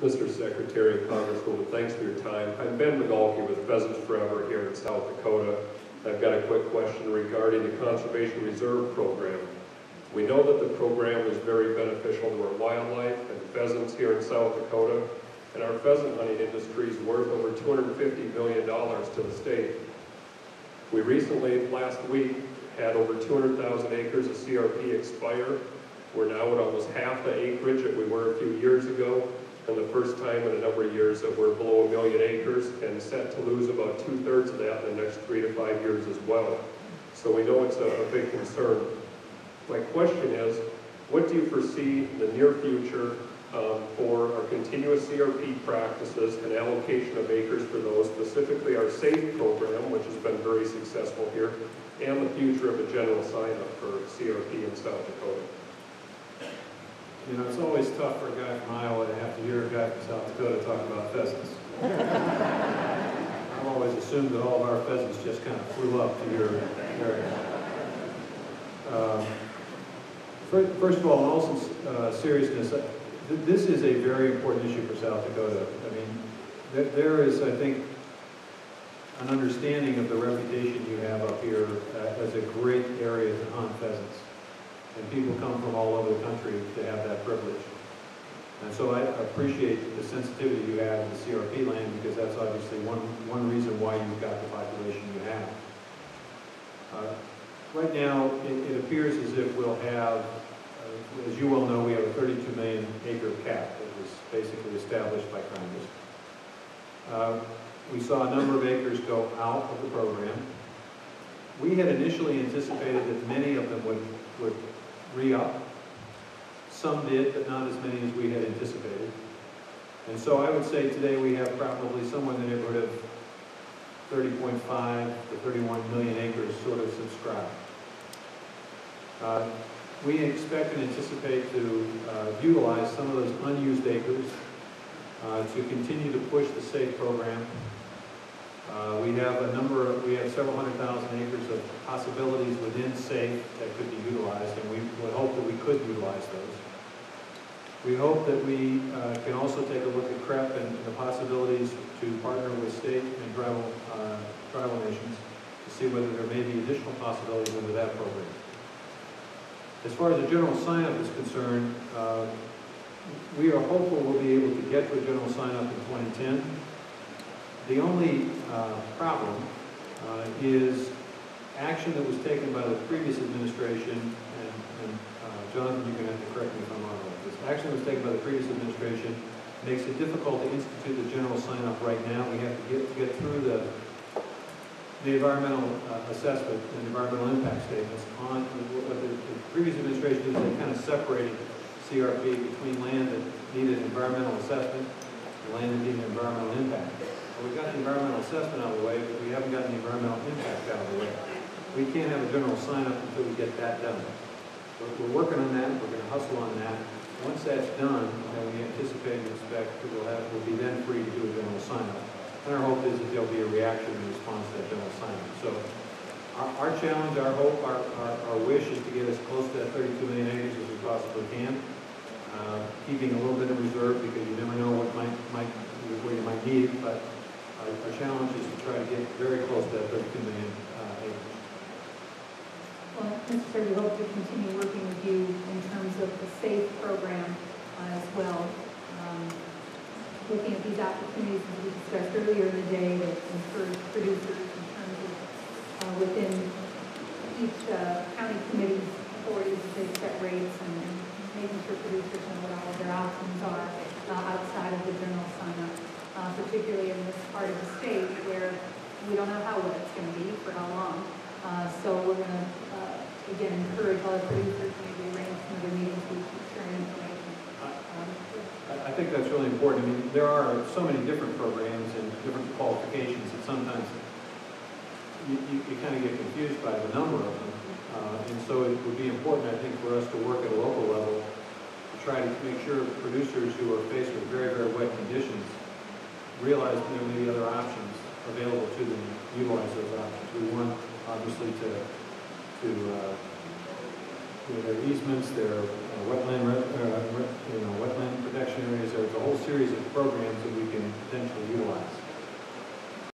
Mr. Secretary and Congresswoman, thanks for your time. I'm Ben Bigalke with Pheasants Forever here in South Dakota. I've got a quick question regarding the Conservation Reserve Program. We know that the program is very beneficial to our wildlife and pheasants here in South Dakota, and our pheasant hunting industry is worth over $250 million to the state. We recently, last week, had over 200,000 acres of CRP expire. We're now at almost half the acreage that we were a few years ago, and the first time in a number of years that we're below 1 million acres and set to lose about 2/3 of that in the next 3 to 5 years as well. So we know it's a big concern. My question is, what do you foresee in the near future for our continuous CRP practices and allocation of acres for those, specifically our SAFE program, which has been very successful here, and the future of a general sign-up for CRP in South Dakota? You know, it's always tough for a guy from Iowa to have to hear a guy from South Dakota talk about pheasants. I've always assumed that all of our pheasants just kind of flew up to your area. First of all, in all seriousness, this is a very important issue for South Dakota. I mean, there is, I think, an understanding of the reputation you have up here as a great area to hunt pheasants. And people come from all over the country to have that privilege. And so I appreciate the sensitivity you have to the CRP land, because that's obviously one reason why you've got the population you have. Right now, it appears as if we'll have, as you well know, we have a 32 million acre cap that was basically established by Congress. We saw a number of acres go out of the program. We had initially anticipated that many of them would re-up. Some did, but not as many as we had anticipated. And so I would say today we have probably somewhere in the neighborhood of 30.5 to 31 million acres sort of subscribed. We expect and anticipate to utilize some of those unused acres to continue to push the SAFE program. We have several 100,000 acres of possibilities within SAFE that could be utilized, and we would hope that we could utilize those. We hope that we can also take a look at CREP and the possibilities to partner with state and tribal nations to see whether there may be additional possibilities under that program. As far as the general sign-up is concerned, we are hopeful we'll be able to get to a general sign-up in 2010. The only problem is action that was taken by the previous administration, and Jonathan, you're going to have to correct me if I'm wrong about this. Action that was taken by the previous administration makes it difficult to institute the general sign-up right now. We have to get through the environmental assessment and environmental impact statements. On what the previous administration did is they kind of separated CRP between land that needed environmental assessment and land that needed environmental impact. Well, we've got the environmental assessment out of the way, but we haven't gotten the environmental impact out of the way. We can't have a general sign-up until we get that done. We're working on that. We're going to hustle on that. Once that's done, then we anticipate and expect that we'll be then free to do a general sign-up. And our hope is that there'll be a reaction in response to that general sign-up. So our challenge, our hope, our wish is to get as close to that 32 million acres as we possibly can, keeping a little bit in reserve because you never know where you might need it, but our challenge is to try to get very close to that 32 million acres. Well, Mr. Chair, we hope to continue working with you in terms of the SAFE program as well. Looking at these opportunities, as we discussed earlier in the day, that encourage producers in terms of within each county committee's authorities to set rates and making sure producers know what all of their options are outside of the general sign-up. Particularly in this part of the state where we don't know how wet it's going to be for how long. So we're going to, again, encourage all the producers to maybe arrange some of their meetings to keep sharing information. I think that's really important. I mean, there are so many different programs and different qualifications that sometimes you kind of get confused by the number of them. And so it would be important, I think, for us to work at a local level to try to make sure producers who are faced with very, very wet conditions realize there may be other options available to them, utilize those options. We want, obviously, their easements, their wetland protection areas. There's a whole series of programs that we can potentially utilize.